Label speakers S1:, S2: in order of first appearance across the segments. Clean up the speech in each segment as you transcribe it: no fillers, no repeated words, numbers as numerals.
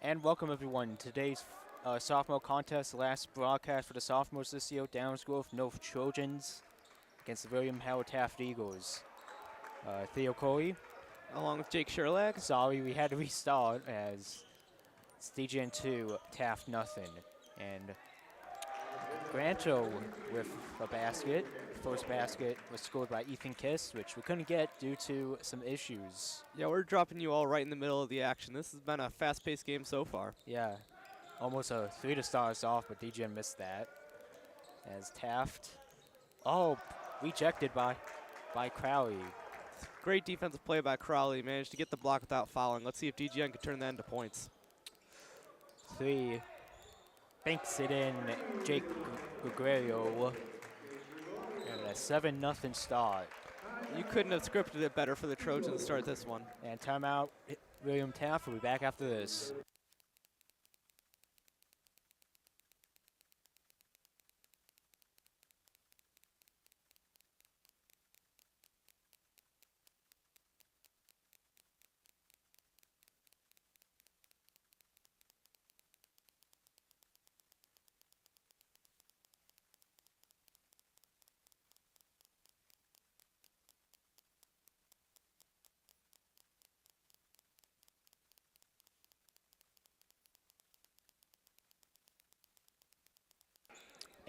S1: And welcome everyone. Today's sophomore contest, last broadcast for the sophomores this year. Downs Grove North Trojans against the William Howard Taft Eagles. Theo Coley.
S2: Along with Jake Sherlag.
S1: Sorry, we had to restart as it's DGN 2, Taft nothing. And Grancho with a basket. First basket was scored by Ethan Kiss, which we couldn't get due to some issues.
S2: Yeah, we're dropping you all right in the middle of the action. This has been a fast-paced game so far.
S1: Yeah, almost a 3 to start us off, but DGN missed that. As Taft, rejected by Crowley.
S2: Great defensive play by Crowley. Managed to get the block without fouling. Let's see if DGN can turn that into points.
S1: 3, banks it in, Jake Guerrero. And a 7-0 start.
S2: You couldn't have scripted it better for the Trojans to start this one.
S1: And timeout, William Taft will be back after this.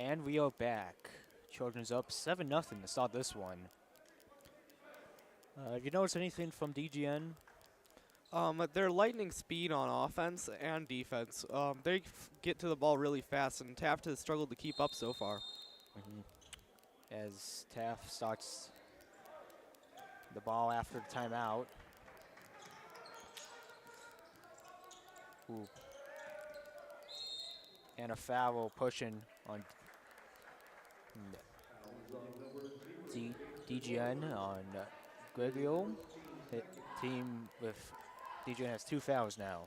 S1: And we are back. Children's up 7-0 to start this one. Have you noticed anything from DGN?
S2: Their lightning speed on offense and defense. They get to the ball really fast, and Taft has struggled to keep up so far.
S1: As Taft starts the ball after the timeout. Ooh. And a foul pushing on DGN on Gregorio. The team with DGN has 2 fouls now.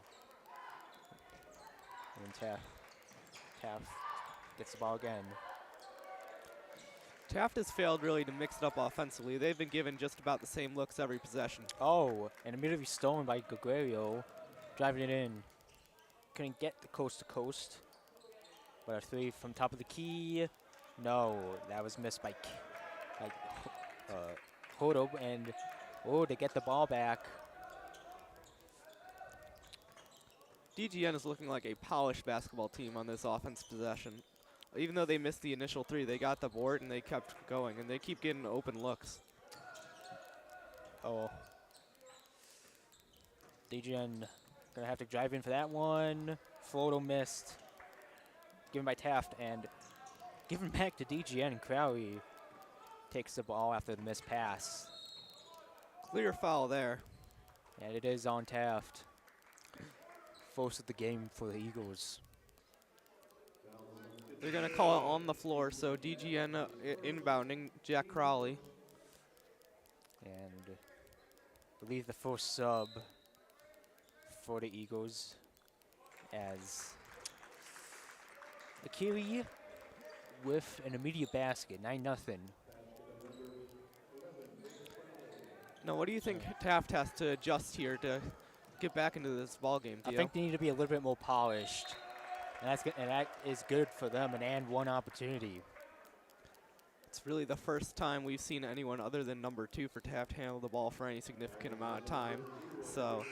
S1: And Taft gets the ball again.
S2: Taft has failed really to mix it up offensively. They've been given just about the same looks every possession.
S1: Oh, and immediately stolen by Gregorio, driving it in. Couldn't get the coast to coast. But a 3 from top of the key. No, that was missed by Hodo, and they get the ball back.
S2: DGN is looking like a polished basketball team on this offense possession. Even though they missed the initial 3, they got the board and they kept going, and they keep getting open looks.
S1: DGN gonna have to drive in for that one. Floto missed. Given by Taft and given back to DGN, and Crowley takes the ball after the missed pass.
S2: Clear foul there.
S1: And it is on Taft. First of the game for the Eagles.
S2: They're going to call it on the floor, so DGN inbounding Jack Crowley.
S1: And I believe the first sub for the Eagles as Akili with an immediate basket, 9-0.
S2: Now, what do you think Taft has to adjust here to get back into this ball game?
S1: I think they need to be a little bit more polished, and that is good for them. An and one opportunity.
S2: It's really the first time we've seen anyone other than number 2 for Taft handle the ball for any significant amount of time. So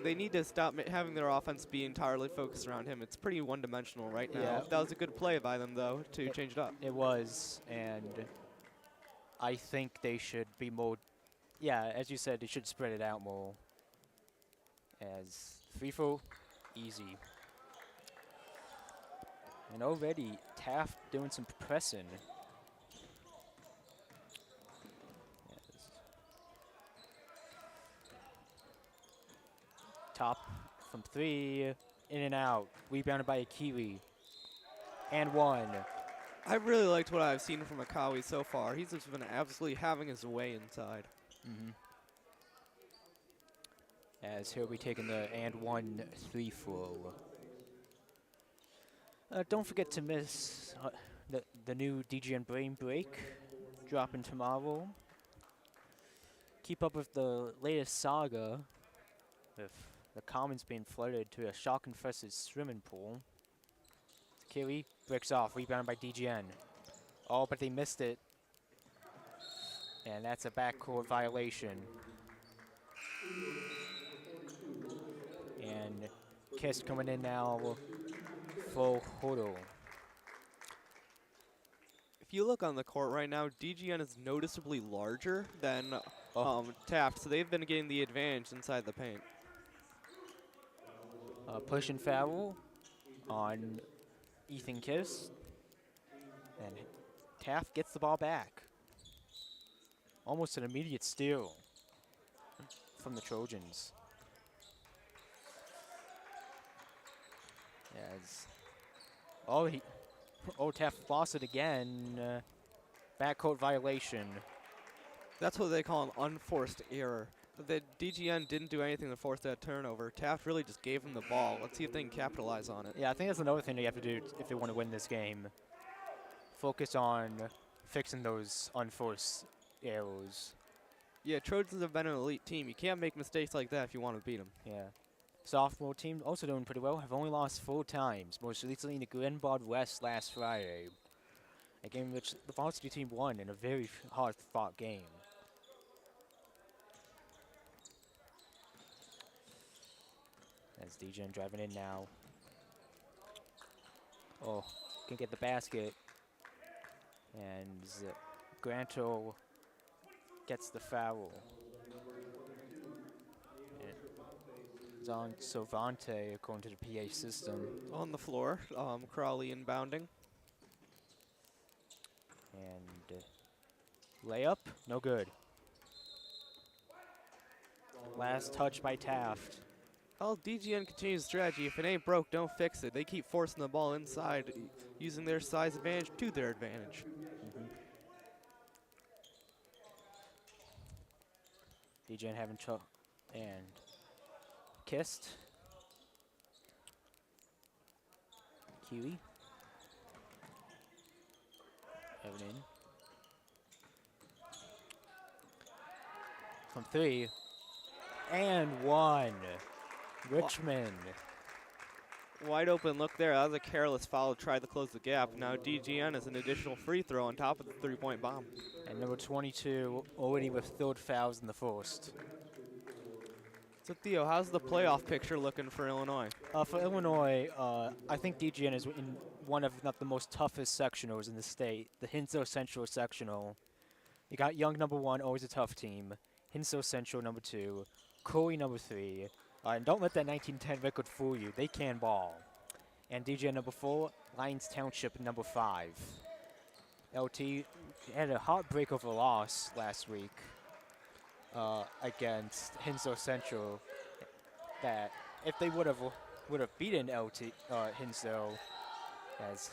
S2: they need to stop having their offense be entirely focused around him. It's pretty one-dimensional right now.
S1: Yeah.
S2: That was a good play by them, though, to change it up.
S1: It was, and I think they should be more, as you said, they should spread it out more. As free throw, easy. And already Taft doing some pressing. Top from 3, in and out, rebounded by Akili, and 1.
S2: I really liked what I've seen from Akawi so far. He's just been absolutely having his way inside.
S1: As he'll be taking the and 1 3 throw. Don't forget to miss the new DGN Brain Break dropping tomorrow. Keep up with the latest saga with the commons being flooded to a shock-infested swimming pool. Kiwi breaks off, rebounded by DGN. Oh, but they missed it. And that's a backcourt violation. And Kiss coming in now, full huddle.
S2: If you look on the court right now, DGN is noticeably larger than Taft, so they've been getting the advantage inside the paint.
S1: Push and foul on Ethan Kiss. And Taft gets the ball back. Almost an immediate steal from the Trojans. Taft lost it again. Backcourt violation.
S2: That's what they call an unforced error. The DGN didn't do anything to force that turnover. Taft really just gave them the ball. Let's see if they can capitalize on it.
S1: Yeah, I think that's another thing they have to do if they want to win this game. Focus on fixing those unforced errors.
S2: Yeah, Trojans have been an elite team. You can't make mistakes like that if you want to beat them.
S1: Yeah. Sophomore team also doing pretty well. Have only lost 4 times, most recently in the Glenbard West last Friday. A game in which the varsity team won in a very hard-fought game. As DGN driving in now. Oh, can get the basket. And Granto gets the foul. It's on Sovante according to the PA system.
S2: On the floor, Crawley inbounding.
S1: And layup, no good. Last touch by Taft.
S2: Well, DGN continues the strategy. If it ain't broke, don't fix it. They keep forcing the ball inside, using their size advantage to their advantage.
S1: DGN having trouble. And Kissed. Kiwi. Evan in. From 3. And 1. Richmond.
S2: Wide open look there. That was a careless foul to try to close the gap. Now DGN is an additional free throw on top of the three-point bomb.
S1: And number 22 already with 3rd fouls in the first.
S2: So Theo, how's the playoff picture looking for Illinois?
S1: For Illinois, I think DGN is in one of, if not the most toughest sectionals in the state, the Hinsdale Central sectional. You got Young number 1, always a tough team. Hinsdale Central number 2, Crowley number 3. And don't let that 1910 record fool you. They can ball. And DGN number 4, Lyons Township number 5. LT had a heartbreak of a loss last week against Hinsdale Central. That if they would have beaten Hinsdale, as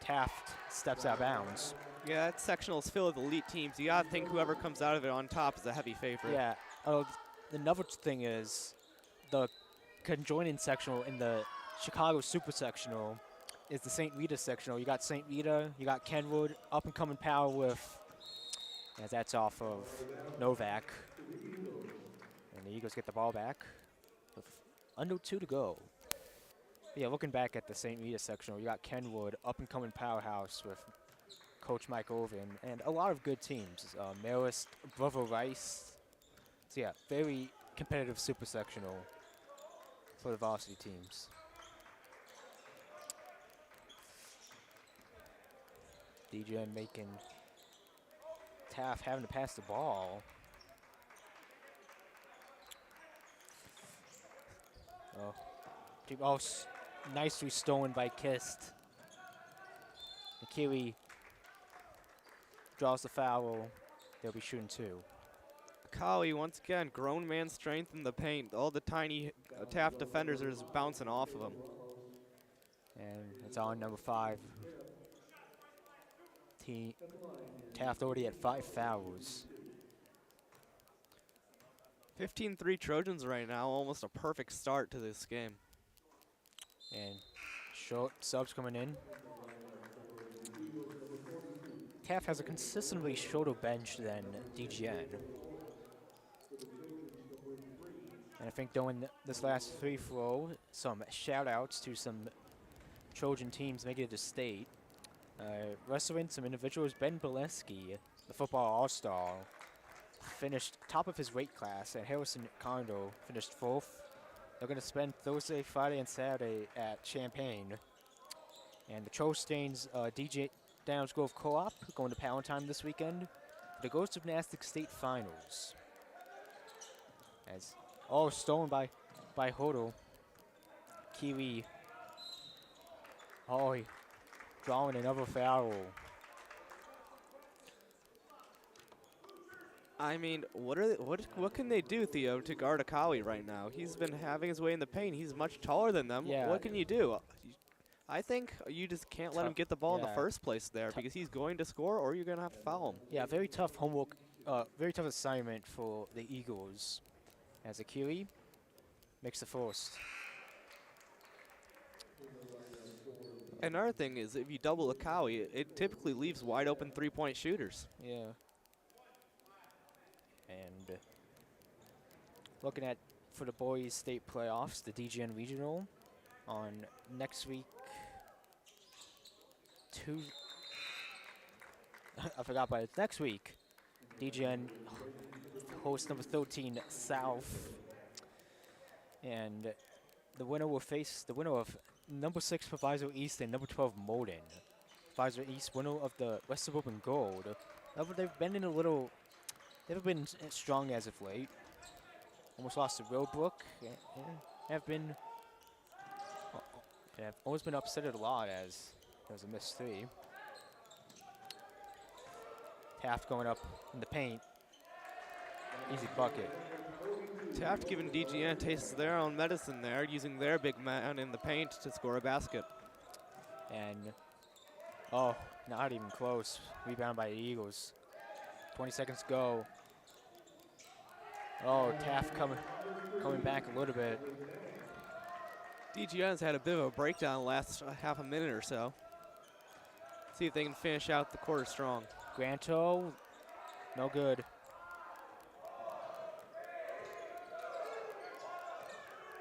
S1: Taft steps out of bounds.
S2: Yeah, that sectional is filled with elite teams. You gotta think whoever comes out of it on top is a heavy favorite.
S1: Yeah. Another thing is the conjoining sectional in the Chicago Super Sectional is the St. Rita sectional. You got St. Rita, you got Kenwood, up and coming power with, as that's off of Novak. And the Eagles get the ball back with under 2 to go. Yeah, looking back at the St. Rita sectional, you got Kenwood, up and coming powerhouse with Coach Mike Oven, and a lot of good teams. Marist, Bravo Rice. So yeah, very competitive super sectional for the varsity teams. DGN making Taft having to pass the ball. Oh, nicely stolen by Kist. Kiwi draws the foul. They'll be shooting 2.
S2: Kali, once again, grown man strength in the paint. All the tiny Taft defenders are just bouncing off of him.
S1: And it's on number 5. Taft already had 5 fouls.
S2: 15-3 Trojans right now, almost a perfect start to this game.
S1: And short subs coming in. Taft has a consistently shorter bench than DGN. And I think during this last free throw, some shout outs to some Trojan teams making it to state. Wrestling some individuals, Ben Boleski, the football all-star, finished top of his weight class, and Harrison Condo finished 4th. They're going to spend Thursday, Friday, and Saturday at Champaign. And the Trostains DJ Downs Grove Co-op going to Palatine this weekend for the Ghost Gymnastics State Finals. As stolen by Hodel. Kiwi. Oh, drawing another foul.
S2: I mean, what can they do, Theo, to guard Akawi right now? He's been having his way in the paint. He's much taller than them.
S1: Yeah.
S2: What can you do? I think you just can't let him get the ball in the first place there because he's going to score or you're going to have to foul him.
S1: Yeah, very tough homework, very tough assignment for the Eagles. As Akiri makes the first.
S2: Another thing is if you double Akawi, it typically leaves wide open three-point shooters.
S1: Yeah. And looking at for the boys state playoffs, the DGN regional on next week. I forgot, but it's next week. DGN hosts number 13 South, and the winner will face the winner of number 6 Proviso East and number 12 Molden. Proviso East, winner of the West Suburban Gold. They've been in a little. They've been strong as of late. Almost lost to Roadbrook. Have always been upset a lot as there was a missed 3. Taft going up in the paint. Easy bucket.
S2: Taft giving DGN tastes of their own medicine there, using their big man in the paint to score a basket.
S1: And, not even close. Rebound by the Eagles. 20 seconds go. Taft coming back a little bit.
S2: DGN's had a bit of a breakdown last half a minute or so. See if they can finish out the quarter strong.
S1: Granto, no good.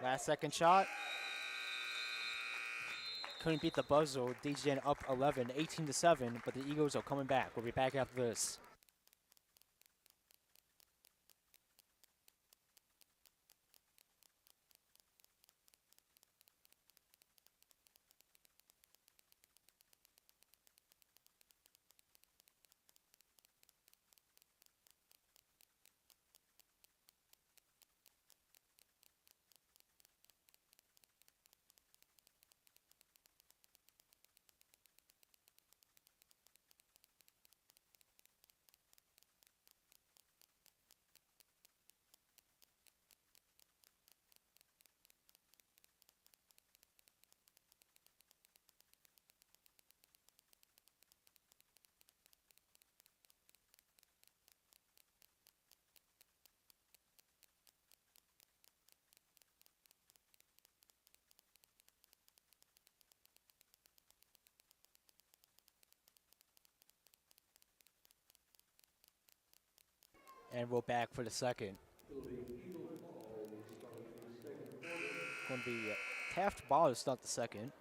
S1: Last second shot. Couldn't beat the buzzer. DGN up 11, 18-7, but the Eagles are coming back. We'll be back after this. And we're back for the second. Going to be Taft ball to start the second.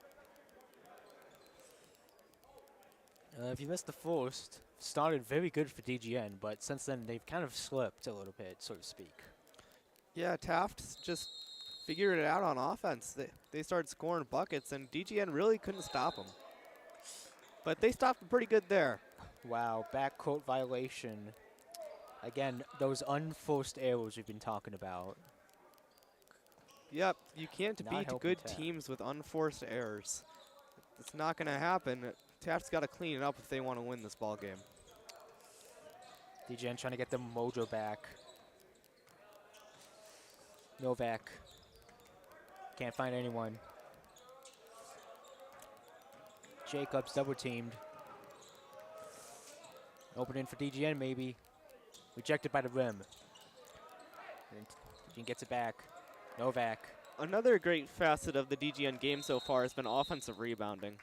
S1: If you missed the first, started very good for DGN, but since then they've kind of slipped a little bit, so to speak.
S2: Yeah, Taft just figured it out on offense. They started scoring buckets, and DGN really couldn't stop them. But they stopped them pretty good there.
S1: Wow, backcourt violation. Again, those unforced errors we've been talking about.
S2: Yep, you can't
S1: Not
S2: beat
S1: helping
S2: good
S1: Taft.
S2: teams with unforced errors. It's not going to happen. Taft's got to clean it up if they want to win this ball game.
S1: DGN trying to get the mojo back. Novak. Can't find anyone. Jacobs double teamed. Opening for DGN maybe. Rejected by the rim. And DGN gets it back. Novak.
S2: Another great facet of the DGN game so far has been offensive rebounding.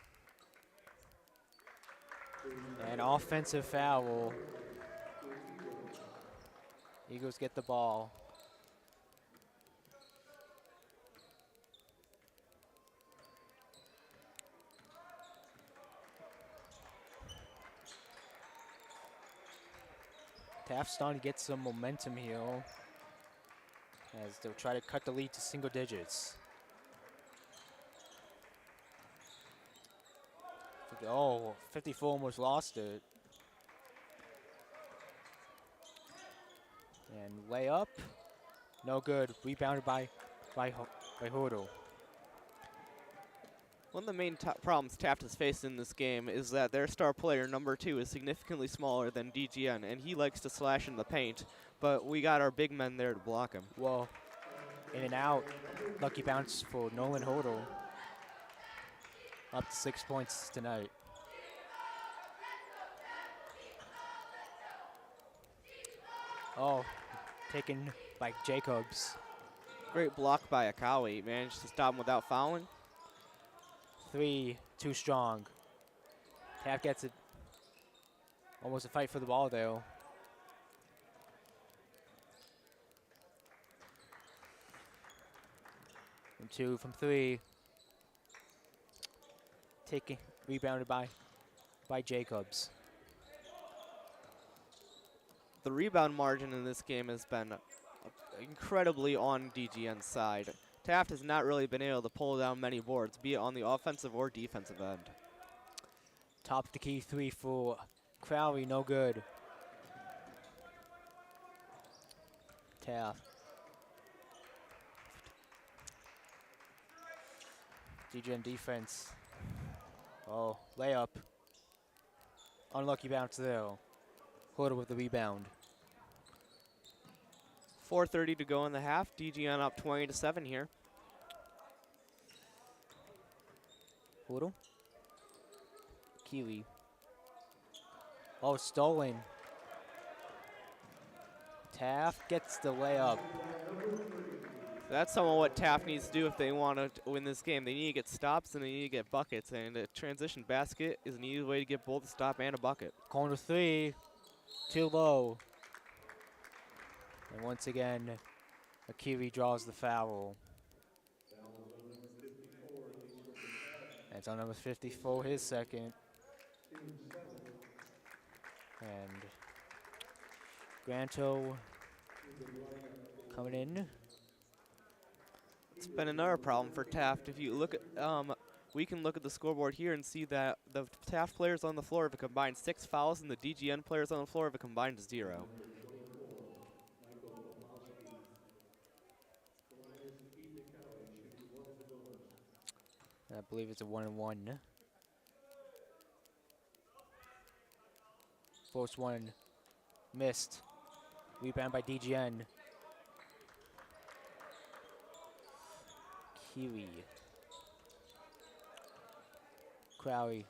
S1: An offensive foul. Eagles get the ball. Taft's starting to get some momentum here as they'll try to cut the lead to single digits. Oh, 54 almost lost it. And layup, no good. Rebounded by Hoodle.
S2: One of the main problems Taft has faced in this game is that their star player, number 2, is significantly smaller than DGN, and he likes to slash in the paint, but we got our big men there to block him.
S1: Well, in and out. Lucky bounce for Nolan Hoodle. Up to 6 points tonight. Oh, taken by Jacobs.
S2: Great block by Akawi. Managed to stop him without fouling.
S1: 3, too strong. Taft gets it. Almost a fight for the ball, though. And 2 from 3. Taking, rebounded by Jacobs.
S2: The rebound margin in this game has been incredibly on DGN's side. Taft has not really been able to pull down many boards, be it on the offensive or defensive end.
S1: Top of the key 3 for Crowley, no good. Taft. DGN defense. Oh, layup. Unlucky bounce there. Hoodle with the rebound.
S2: 4:30 to go in the half. DGN up 20-7 here.
S1: Hoodle. Kiwi. Oh, stolen. Taft gets the layup.
S2: That's some of what Taft needs to do if they want to win this game. They need to get stops and they need to get buckets, and a transition basket is an easy way to get both a stop and a bucket.
S1: Corner 3. Too low. And once again, Akiri draws the foul. That's on number 54, his second. And Granto coming in.
S2: It's been another problem for Taft. If you look at, we can look at the scoreboard here and see that the Taft players on the floor have a combined 6 fouls, and the DGN players on the floor have a combined 0.
S1: I believe it's a 1-1. First one missed. Rebound by DGN. Kiwi. Crowley.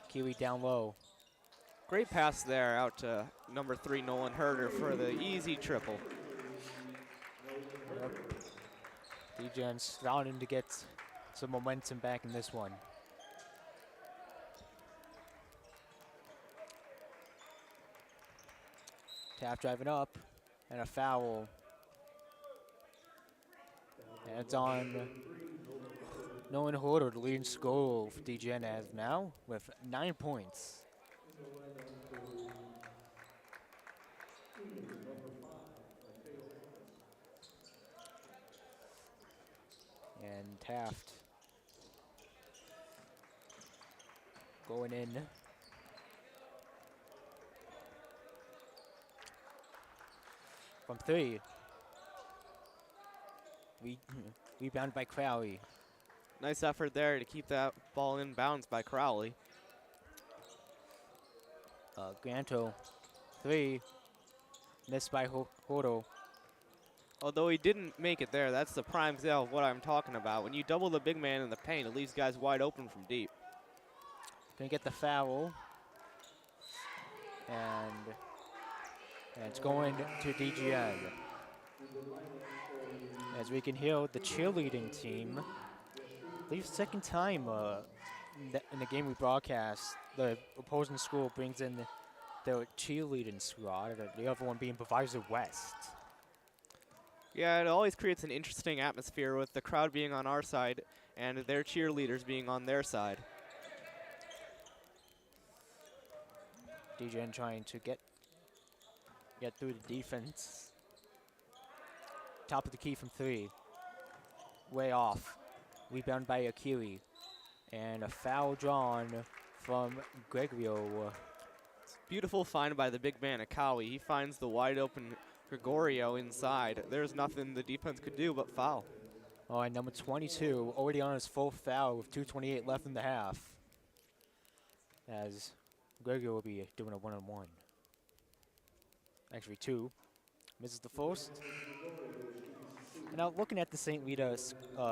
S1: Kiwi down low.
S2: Great pass there out to number 3, Nolan Herder, for the easy triple.
S1: Yep. DGN's starting to get some momentum back in this one. Taft driving up, and a foul. And it's on Nolan Hoodle, the leading scorer for DGN as now with 9 points. And Taft going in. From 3. Rebounded by Crowley.
S2: Nice effort there to keep that ball in bounds by Crowley.
S1: Granto, 3. Missed by Hoodle.
S2: Although he didn't make it there, that's the prime example of what I'm talking about. When you double the big man in the paint, it leaves guys wide open from deep.
S1: Gonna get the foul. And it's going to DGN. As we can hear the cheerleading team, I believe second time in the game we broadcast, the opposing school brings in the cheerleading squad, the other one being Provisor West.
S2: Yeah, it always creates an interesting atmosphere with the crowd being on our side and their cheerleaders being on their side.
S1: DGN trying to get get through the defense. Top of the key from 3. Way off. Rebound by Akiri. And a foul drawn from Gregorio.
S2: Beautiful find by the big man, Akawi. He finds the wide open Gregorio inside. There's nothing the defense could do but foul.
S1: Oh, and number 22 already on his 4th foul with 2:28 left in the half. As Gregorio will be doing a one-on-one. Actually 2. Misses the first. And now looking at the St. Rita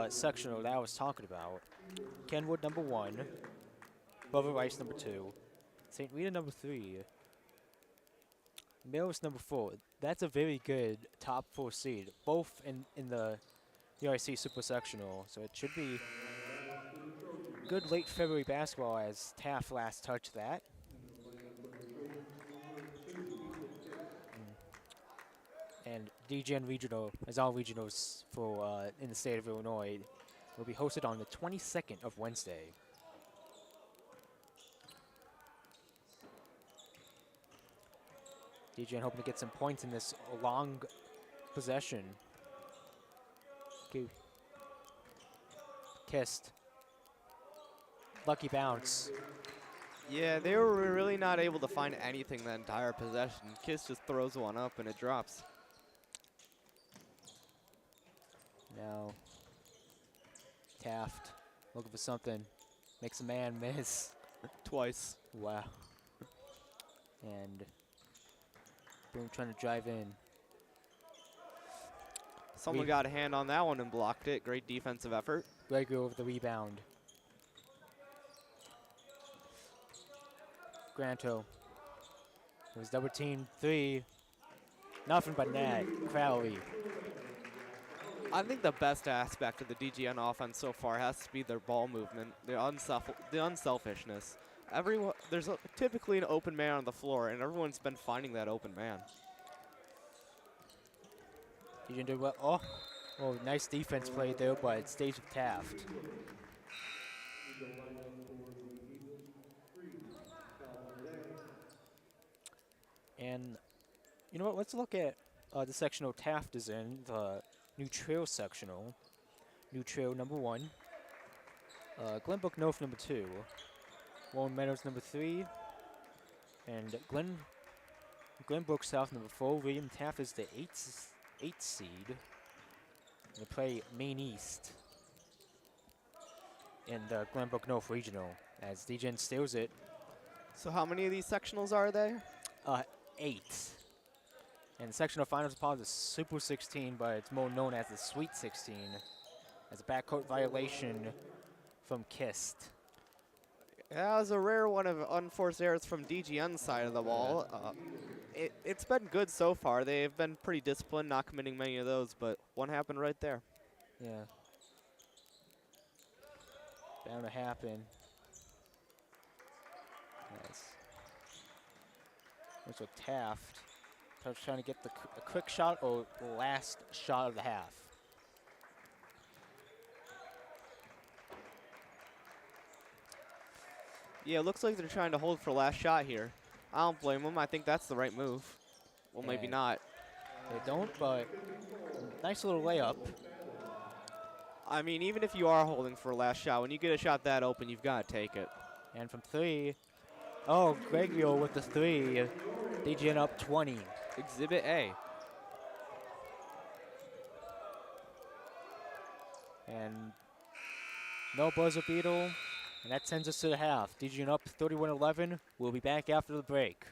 S1: sectional that I was talking about. Kenwood number 1. Bubba Rice number 2. St. Rita number 3. Mills number 4. That's a very good top 4 seed. Both in the UIC Super Sectional. So it should be good late February basketball as Taft last touched that. And DGN Regional, as all regionals for in the state of Illinois, will be hosted on the 22nd of Wednesday. DGN hoping to get some points in this long possession. Okay. Kissed. Lucky bounce.
S2: Yeah, they were really not able to find anything the entire possession. Kiss just throws one up and it drops.
S1: Now, Taft looking for something. Makes a man miss.
S2: Twice.
S1: Wow. And Boom trying to drive in.
S2: Someone got a hand on that one and blocked it. Great defensive effort.
S1: Gregory with the rebound. Granto. It was double team 3. Nothing but net. Crowley.
S2: I think the best aspect of the DGN offense so far has to be their ball movement, the unselfishness. There's typically an open man on the floor, and everyone's been finding that open man.
S1: You didn't do well. Oh, nice defense play there, but it stays with Taft. And you know what? Let's look at the sectional Taft is in, the New Trail sectional. New Trail number 1. Glenbrook North number 2. Warren Meadows number 3. And Glenbrook South number 4. William Taft is the 8th seed. They play Maine East in the Glenbrook North Regional as DGN steals it.
S2: So how many of these sectionals are there?
S1: 8. And the sectional finals part of the Super 16, but it's more known as the Sweet 16, as a backcourt violation from Kist.
S2: Yeah, that was a rare one of unforced errors from DGN's side of the ball. It's been good so far. They've been pretty disciplined, not committing many of those, but one happened right there.
S1: Yeah. Bound to happen. Yes. That's what Taft. Taft's trying to get a quick shot or the last shot of the half.
S2: Yeah, it looks like they're trying to hold for last shot here. I don't blame them. I think that's the right move. Well, maybe
S1: And
S2: not.
S1: They don't, but nice little layup.
S2: I mean, even if you are holding for a last shot, when you get a shot that open, you've got to take it.
S1: And from 3, oh, Gregorio with the 3. DGN up 20.
S2: Exhibit A.
S1: And no buzzer beater. And that sends us to the half. DGN up 31-11. We'll be back after the break.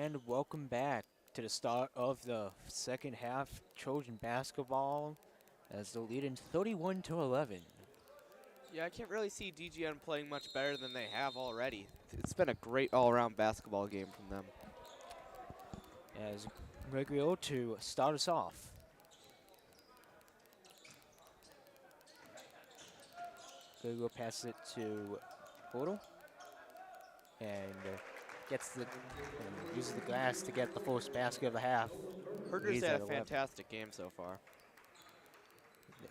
S1: And welcome back to the start of the second half. Trojan basketball as they're leading 31-11.
S2: Yeah, I can't really see DGN playing much better than they have already. It's been a great all-around basketball game from them.
S1: As Gregorio to start us off. Gregorio passes it to Portal and uses the glass to get the first basket of the half.
S2: Herder's had a fantastic game so far.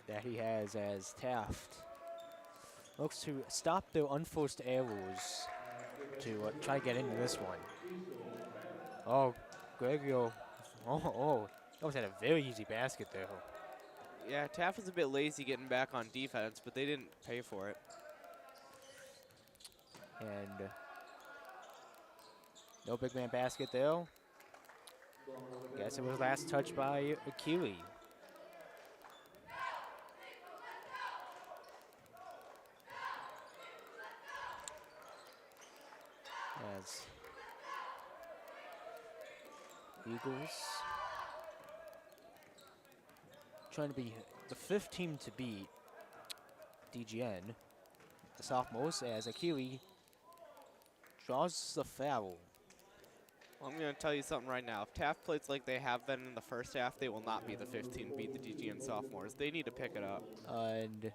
S1: That he has, as Taft looks to stop their unforced errors to try to get into this one. Oh, Gregorio. Almost had a very easy basket there.
S2: Yeah, Taft was a bit lazy getting back on defense, but they didn't pay for it.
S1: And no big man basket there. Guess it was last touch by Akili. As Eagles trying to be the fifth team to beat DGN, the sophomores, as Akili draws the foul.
S2: Well, I'm going to tell you something right now. If Taft plays like they have been in the first half, they will not be the 15 to beat the DGN sophomores. They need to pick it up.
S1: And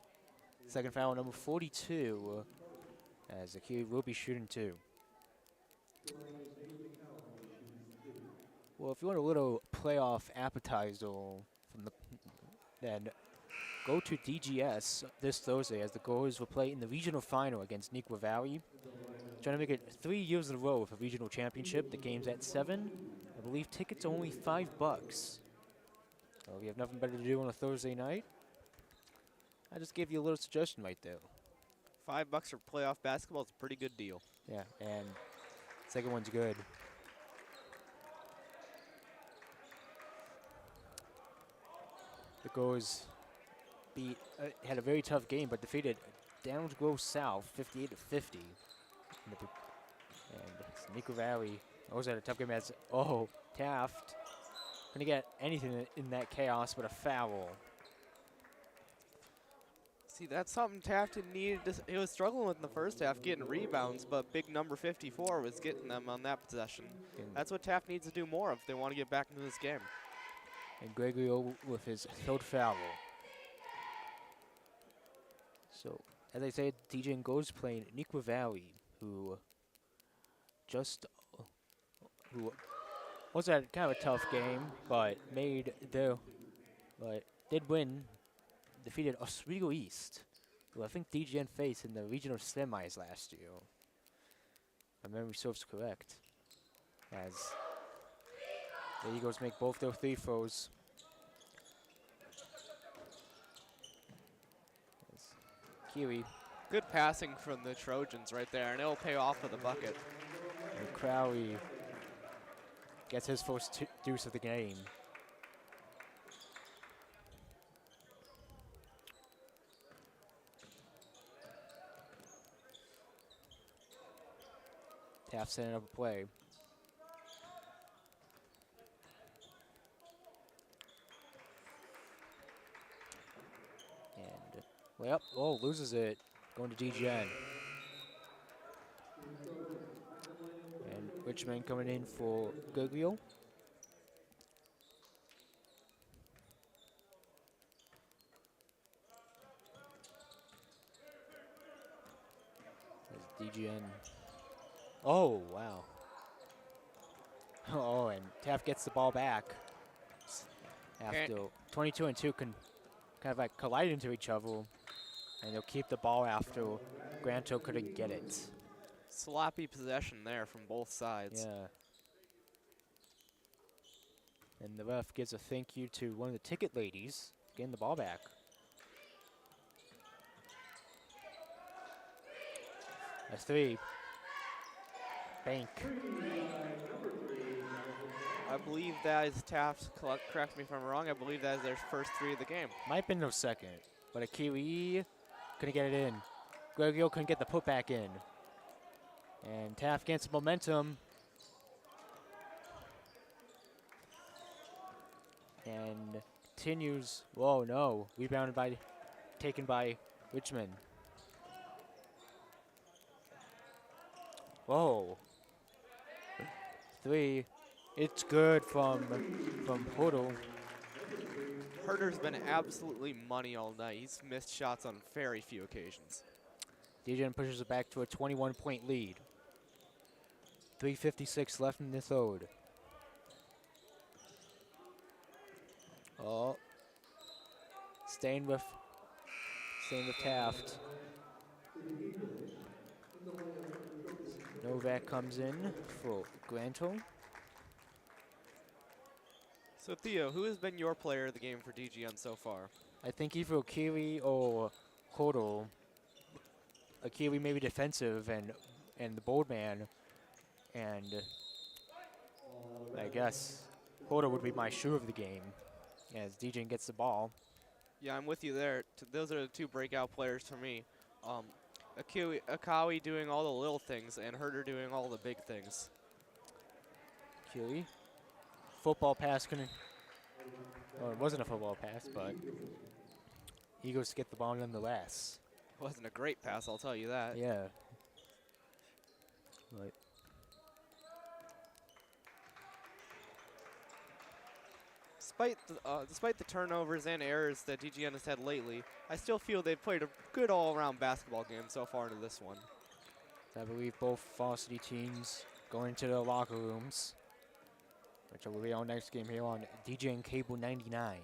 S1: second foul, number 42, as Akili will be shooting two. Well, if you want a little playoff appetizer from then go to DGS this Thursday, as the Goers will play in the regional final against Neuqua Valley. Trying to make it 3 years in a row with a regional championship. The game's at 7. I believe tickets are only $5. So if you have nothing better to do on a Thursday night, I just gave you a little suggestion right there.
S2: $5 for playoff basketball is a pretty good deal.
S1: Yeah, and second one's good. The Goers had a very tough game, but defeated Downs Grove South 58-50. And Neuqua Valley also had a tough game as Taft couldn't get anything in that chaos but a foul.
S2: See, that's something Taft needed. He was struggling with in the first half, getting rebounds, but big number 54 was getting them on that possession. That's what Taft needs to do more of if they want to get back into this game.
S1: And Gregorio with his third foul. So, as I said, DGN goes playing Neuqua Valley, who was at kind of a tough game, but did win, defeated Oswego East, who I think DGN faced in the regional semis last year. My memory serves correct. As the Eagles make both their free throws. Kiwi.
S2: Good passing from the Trojans right there, and it'll pay off with a bucket.
S1: And Crowley gets his first deuce of the game. Taft setting up a play. And, loses it. Going to DGN. And Richmond coming in for Guglio. DGN. Oh, wow. Oh, and Taft gets the ball back. After 22 and 2 can kind of like collide into each other. And they'll keep the ball after Granto couldn't get it.
S2: Sloppy possession there from both sides.
S1: Yeah. And the ref gives a thank you to one of the ticket ladies getting the ball back. That's 3. Bank.
S2: I believe that is Taft. Correct me if I'm wrong. I believe that is their first 3 of the game.
S1: Might have been no second, but a Kiwi couldn't get it in. Gregorio couldn't get the putback in. And Taft gets momentum. And continues. Whoa, no. Rebounded by, taken by Richmond. Whoa. 3. It's good from Hoodle.
S2: Herder's been absolutely money all night. He's missed shots on very few occasions.
S1: DGN pushes it back to a 21-point lead. 3:56 left in the third. Oh. Staying with Taft. Novak comes in for Granto.
S2: So Theo, who has been your player of the game for DGN so far?
S1: I think either Akiri or Hodo. Akiri maybe defensive and the bold man, and I guess Hodo would be my shooter of the game as DGN gets the ball.
S2: Yeah, I'm with you there. Those are the two breakout players for me. Akawi doing all the little things and Herder doing all the big things.
S1: Akiri. Football pass couldn't. Well, it wasn't a football pass, but Eagles get the ball nonetheless.
S2: It wasn't a great pass, I'll tell you that.
S1: Yeah. Right.
S2: Despite the turnovers and errors that DGN has had lately, I still feel they've played a good all-around basketball game so far into this one.
S1: I believe both varsity teams going to the locker rooms, which will be our next game here on DGN Cable 99.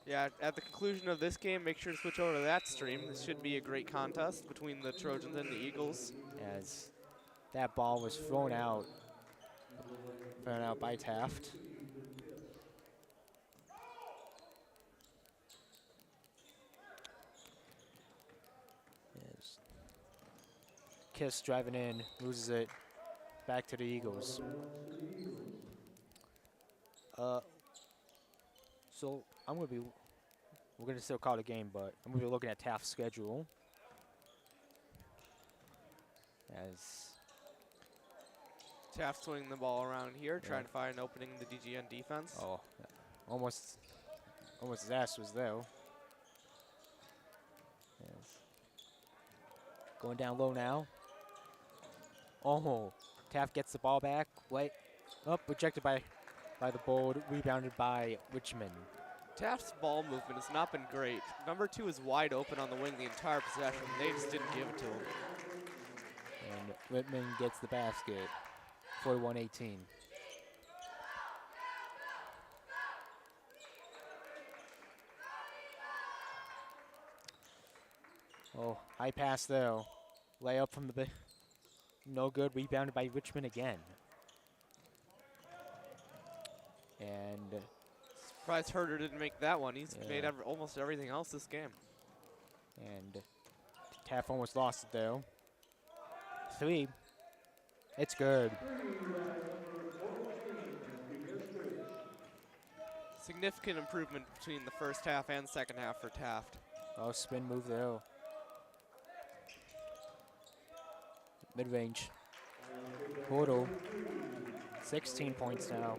S2: Yeah, at the conclusion of this game, make sure to switch over to that stream. This should be a great contest between the Trojans and the Eagles.
S1: As that ball was thrown out by Taft. As Kiss driving in, loses it, back to the Eagles. So we're gonna still call the game, but I'm gonna be looking at Taft's schedule. As
S2: Taft swinging the ball around here, trying to find an opening in the DGN defense.
S1: oh, almost his ass was there. Yes. Going down low now. Oh, Taft gets the ball back. Wait, rejected by the board, rebounded by Richmond.
S2: Taft's ball movement has not been great. Number 2 is wide open on the wing the entire possession. They just didn't give it to him.
S1: And Richmond gets the basket, 41-18. Oh, high pass though. Layup from the no good, rebounded by Richmond again. And
S2: Surprised Herder didn't make that one. He's made almost everything else this game.
S1: And Taft almost lost it though. 3. It's good.
S2: Significant improvement between the first half and second half for Taft.
S1: Oh, spin move though. Mid-range. Portal. 16 points now.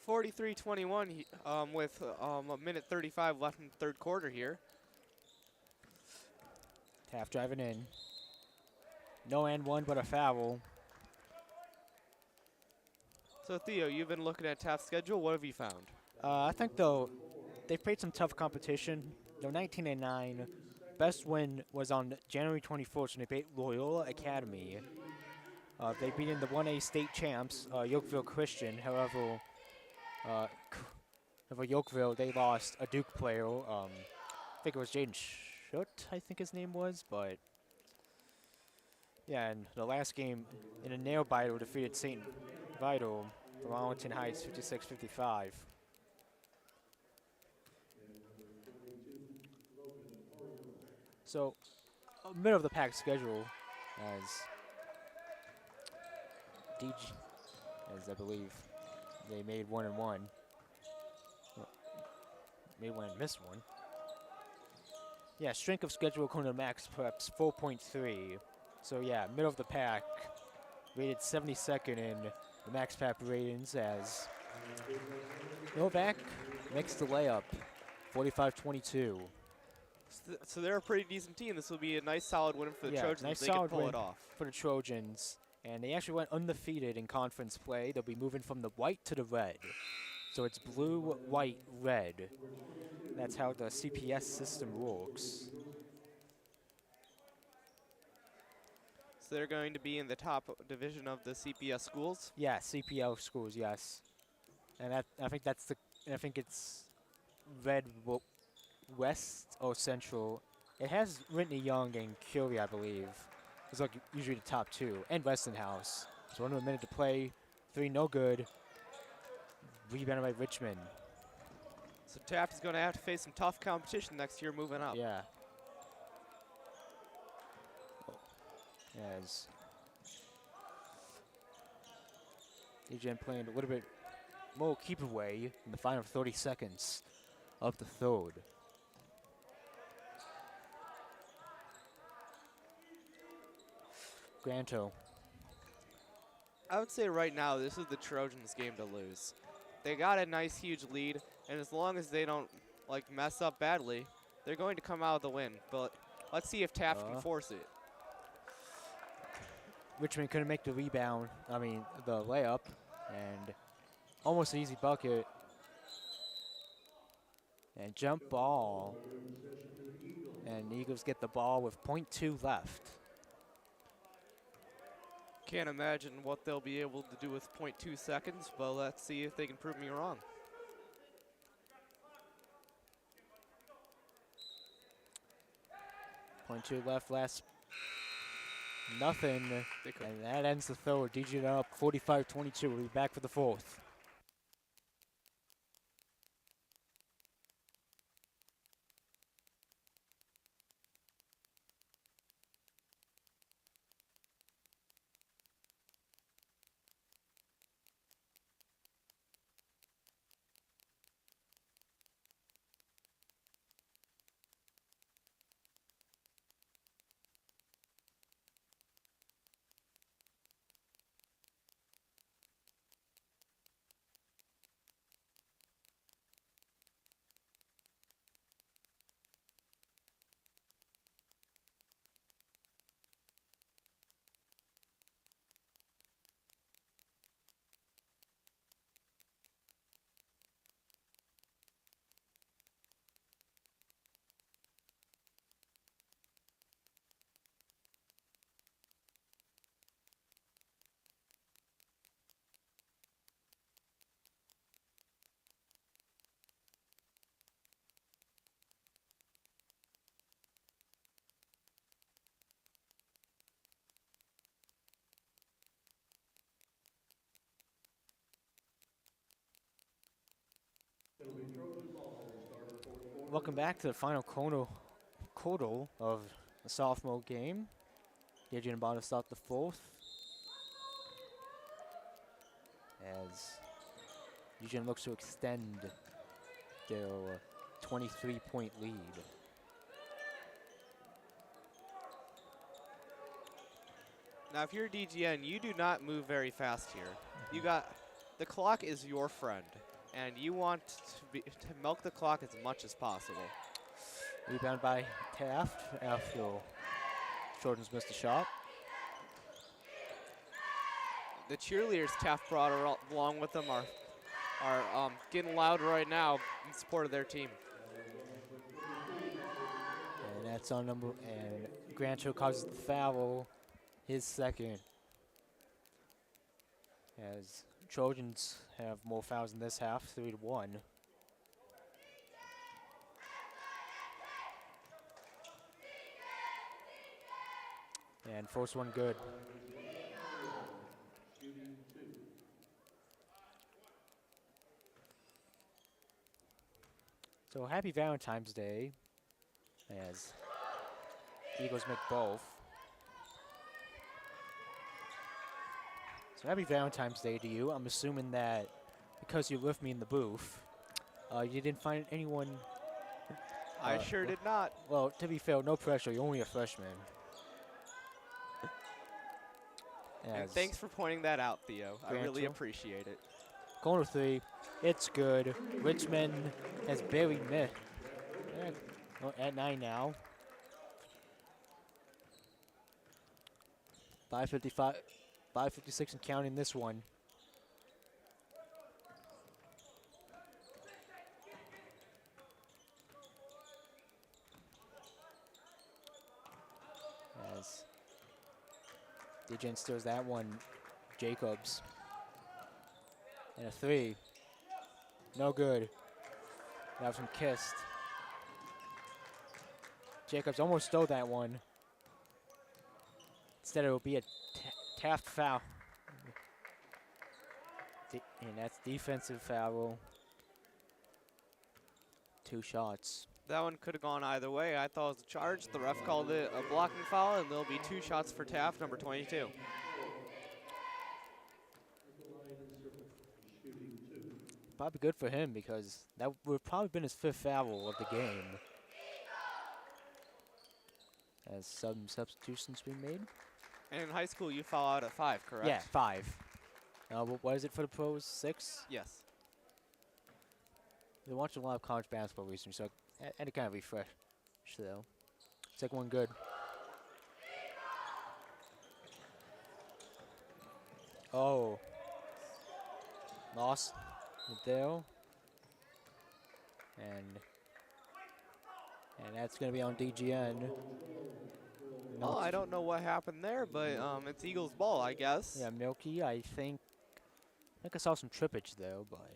S2: 43-21 with a minute 35 left in the third quarter here.
S1: Taft driving in. No and one, but a foul.
S2: So Theo, you've been looking at Taft's schedule. What have you found?
S1: I think though they've played some tough competition. They're 19-9. Best win was on January 24th when they beat Loyola Academy. They beat in the 1A state champs, Yorkville Christian. However, Yorkville, they lost a Duke player. I think it was Jaden Schutt, I think his name was. But yeah, and the last game in a nail biter defeated St. Vital from Arlington Heights 56-55. So, middle of the pack schedule as I believe they made 1-1. Made one and missed one. Yeah, strength of schedule according to Max Preps 4.3. So yeah, middle of the pack, rated 72nd in the Max Prep ratings as Novak makes the layup, 45-22.
S2: So they're a pretty decent team. This will be a nice solid win for the
S1: Yeah,
S2: Trojans
S1: nice
S2: if they can
S1: solid
S2: pull
S1: win
S2: it off.
S1: for the Trojans. And they actually went undefeated in conference play. They'll be moving from the white to the red. So it's blue, white, red. That's how the CPS system works.
S2: So they're going to be in the top division of the CPS schools.
S1: Yeah, CPL schools, yes. And I think it's red, west, or central. It has Whitney Young and Curie, I believe. It's like usually the top two, and Westinghouse. So under a minute to play, 3 no good. Rebounded by Richmond.
S2: So Taft is going to have to face some tough competition next year moving up.
S1: Yeah. As DGN playing a little bit more keep away in the final 30 seconds of the third. Granto.
S2: I would say right now this is the Trojans' game to lose. They got a nice huge lead, and as long as they don't like mess up badly, they're going to come out with the win. But let's see if Taft can force it.
S1: Richmond couldn't make the rebound, the layup, and almost an easy bucket. And jump ball. And the Eagles get the ball with .2 left.
S2: Can't imagine what they'll be able to do with 0.2 seconds, but let's see if they can prove me wrong.
S1: .2 left, last nothing, and that ends the third. DGN up 45-22. We'll be back for the fourth. Welcome back to the final quarter of the sophomore game. DGN about to start the fourth. As DGN looks to extend their 23-point lead.
S2: Now, if you're DGN, you do not move very fast here. The clock is your friend, and you want to milk the clock as much as possible.
S1: Rebound by Taft after Jordan's missed a shot.
S2: The cheerleaders Taft brought along with them are getting loud right now in support of their team.
S1: And that's on number, and Grancho causes the foul, his second. As Trojans have more fouls in this half, 3-1. And first one good. So happy Valentine's Day, as Eagles make both. So happy Valentine's Day to you. I'm assuming that because you're with me in the booth, you didn't find anyone.
S2: I sure did not.
S1: Well, to be fair, no pressure. You're only a freshman.
S2: And thanks for pointing that out, Theo. I really appreciate it.
S1: Corner three. It's good. Richmond has barely missed. At 9 now. 5:55, 5:56 and counting this one. As DGN steals that one. Jacobs. And a three. No good. That was from Kist. Jacobs almost stole that one. Instead, it will be a Taft foul. And that's defensive foul. 2 shots.
S2: That one could have gone either way. I thought it was a charge. The ref called it a blocking foul, and there'll be 2 shots for Taft, number 22.
S1: Probably good for him because that would have probably been his 5th foul of the game. As some substitutions being made.
S2: And in high school, you foul out at 5, correct?
S1: Yeah, 5. What is it for the pros? 6?
S2: Yes.
S1: Been watching a lot of college basketball recently, so I had to kind of refresh, though. Second one good. Oh. Lost. There. And that's going to be on DGN.
S2: Well, I don't know what happened there, but it's Eagles ball, I guess.
S1: Yeah, Milky, I think I saw some trippage, though, but...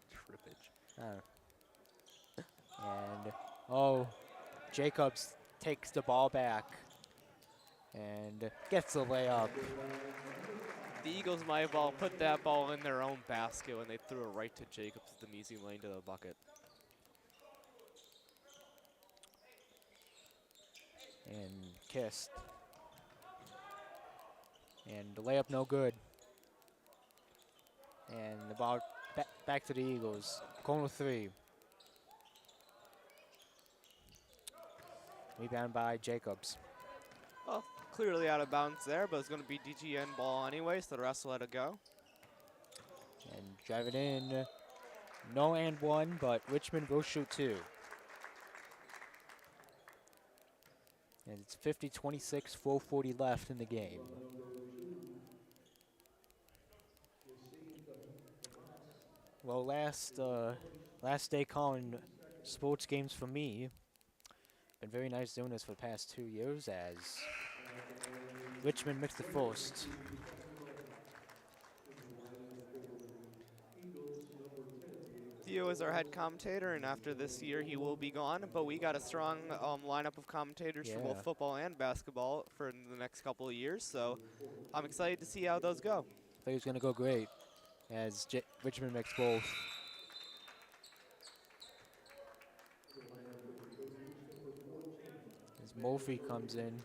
S1: Trippage. And, oh, Jacobs takes the ball back and gets the layup.
S2: The Eagles might have all put that ball in their own basket when they threw it right to Jacobs, the easy lane to the bucket.
S1: And Kist. And the layup no good. And the ball back to the Eagles. Corner 3. Rebound by Jacobs.
S2: Well, clearly out of bounds there, but it's going to be DGN ball anyway, so the rest will let it go.
S1: And drive it in. No and 1, but Richmond will shoot 2. And it's 50-26, 4:40 left in the game. Well, last day calling sports games for me. Been very nice doing this for the past 2 years as Richmond missed the first.
S2: Theo is our head commentator, and after this year he will be gone, but we got a strong lineup of commentators for both football and basketball for the next couple of years, so I'm excited to see how those go.
S1: I think it's going to go great as Richmond makes both. As Murphy comes in.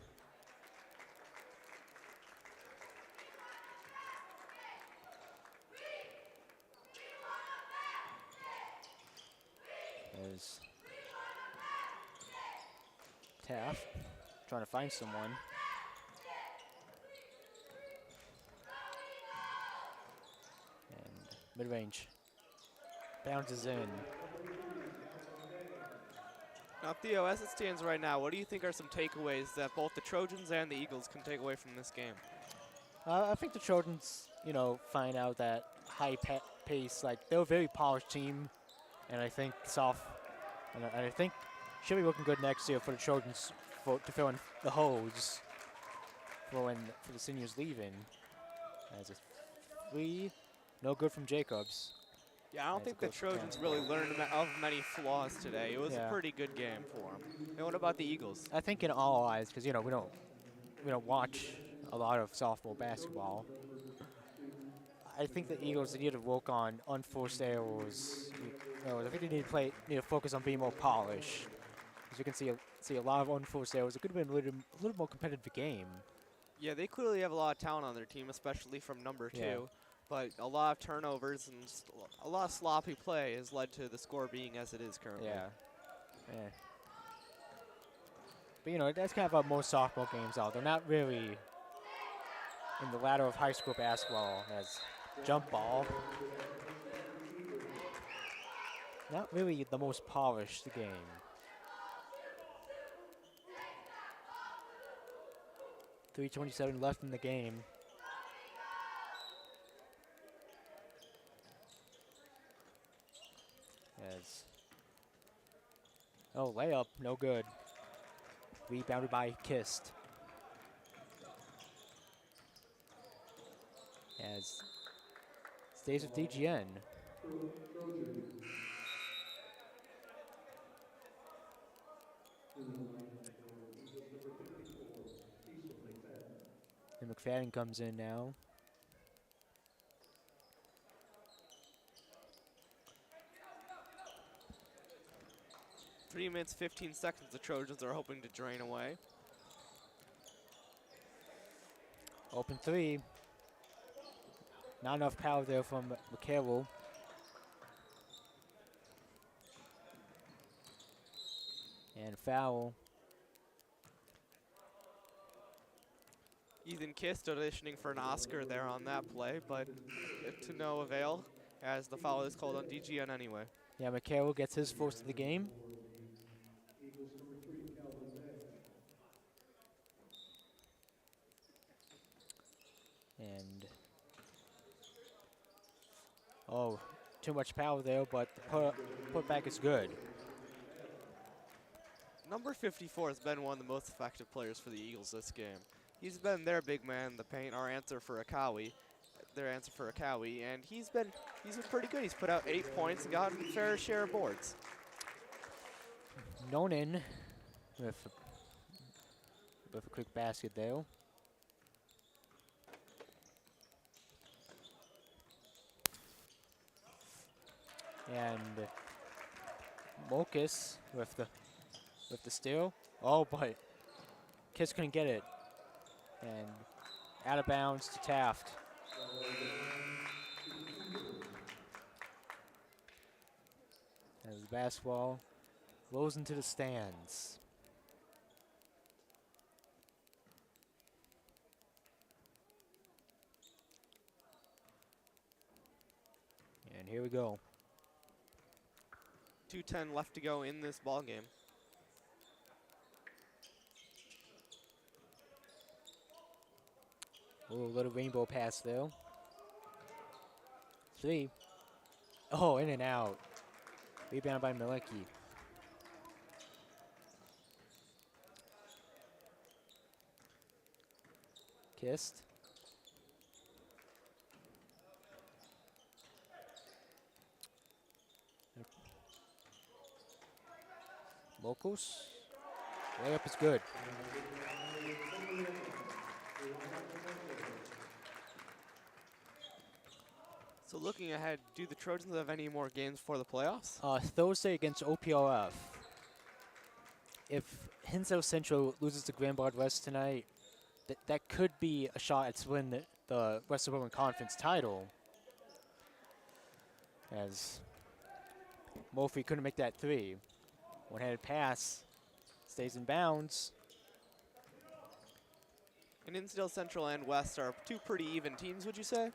S1: As Taft trying to find someone. And mid-range bounces in.
S2: Now, Theo, as it stands right now, what do you think are some takeaways that both the Trojans and the Eagles can take away from this game?
S1: I think the Trojans, find out that high pace, they're a very polished team, and I think and I think should be looking good next year for the Trojans to fill in the holes for the seniors leaving. As a 3, no good from Jacobs.
S2: Yeah, I don't think the Trojans really learned of many flaws today. It was a pretty good game for them. And what about the Eagles?
S1: I think in all eyes, because we don't watch a lot of softball basketball. I think the Eagles need to work on unforced errors. I think they need to focus on being more polished. As you can see a lot of unforced errors. It could have been a little more competitive game.
S2: Yeah, they clearly have a lot of talent on their team, especially from number 2. But a lot of turnovers and a lot of sloppy play has led to the score being as it is currently.
S1: Yeah. But that's kind of how most softball games are. They're not really in the ladder of high school basketball as Jump ball. Not really the most polished game. .327 left in the game. As layup, no good. Rebounded by Kist. As stays with DGN. And McFadden comes in now.
S2: Three minutes, 15 seconds the Trojans are hoping to drain away.
S1: Open three. Not enough power there from McCarroll. And foul.
S2: Ethan Kist auditioning for an Oscar there on that play, but to no avail as the foul is called on DGN anyway.
S1: Yeah, McCarroll gets his first of the game. And too much power there, but the putback is good.
S2: Number 54 has been one of the most effective players for the Eagles this game. He's been their big man in the paint, their answer for Akawi, and he's been pretty good. He's put out 8 points and gotten a fair share of boards.
S1: Nonin with a quick basket there. And Mokus with the steal. Oh, but Kiss couldn't get it. And out of bounds to Taft. As the basketball rolls into the stands. And here we go.
S2: 2:10 left to go in this ball game.
S1: Oh, little rainbow pass there. Three. Oh, in and out. Rebound by Malecki. Kist. Mokus. Layup is good.
S2: So looking ahead, do the Trojans have any more games for the playoffs?
S1: Thursday against OPRF. If Hinsdale Central loses to Grand Bard West tonight, that could be a shot at winning the West Suburban Conference title. As Murphy couldn't make that three. One-handed pass, stays in bounds.
S2: And Hinsdale Central and West are two pretty even teams, would you say?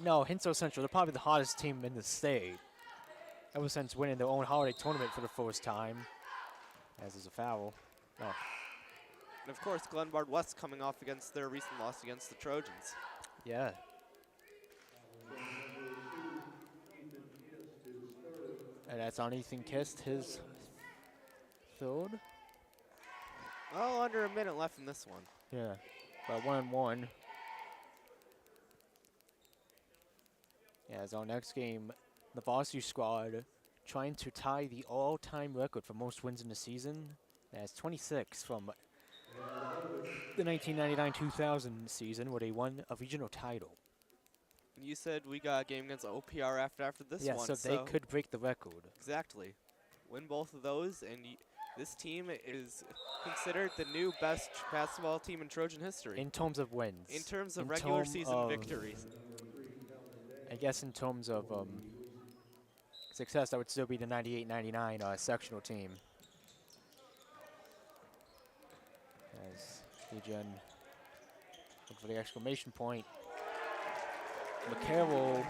S1: No, Hinsdale Central, they're probably the hottest team in the state. Ever since winning their own holiday tournament for the first time. As is a foul. Oh.
S2: And of course, Glenbard West coming off against their recent loss against the Trojans.
S1: Yeah. And that's on Ethan Kist, his third.
S2: Well, under a minute left in this one.
S1: Yeah, but 1-1. Yeah, as our next game, the varsity squad trying to tie the all-time record for most wins in the season. That's 26 from the 1999-2000 season, where they won a regional title.
S2: You said we got a game against OPR after this
S1: Yeah,
S2: one.
S1: so they could break the record.
S2: Exactly. Win both of those, and this team is considered the new best basketball team in Trojan history.
S1: In terms of wins.
S2: In terms of regular season victories.
S1: I guess in terms of success, that would still be the 98-99 sectional team. As DGN look for the exclamation point. McCarroll.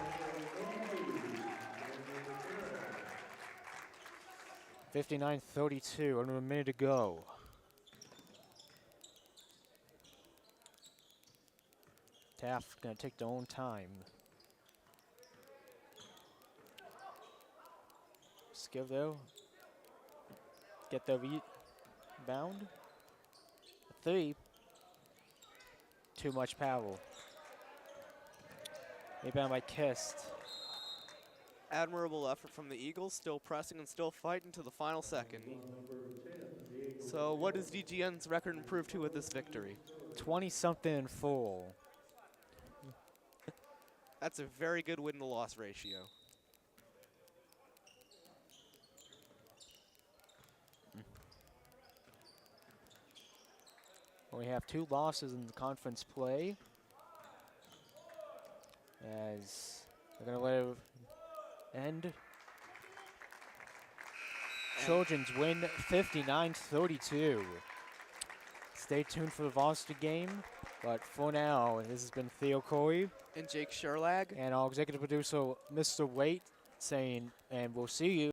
S1: 59-32, under a minute to go. Taft gonna take their own time. Skill though. Get the rebound. 3. Too much power. Rebound by Kist.
S2: Admirable effort from the Eagles, still pressing and still fighting to the final second. So what does DGN's record improve to with this victory?
S1: 20-something and full.
S2: That's a very good win-to-loss ratio.
S1: We have 2 losses in the conference play. As they're gonna let it end. Trojans win 59-32. Stay tuned for the varsity game. But for now, this has been Theo Corey.
S2: And Jake Sherlag.
S1: And our executive producer, Mr. Waite, saying, and we'll see you.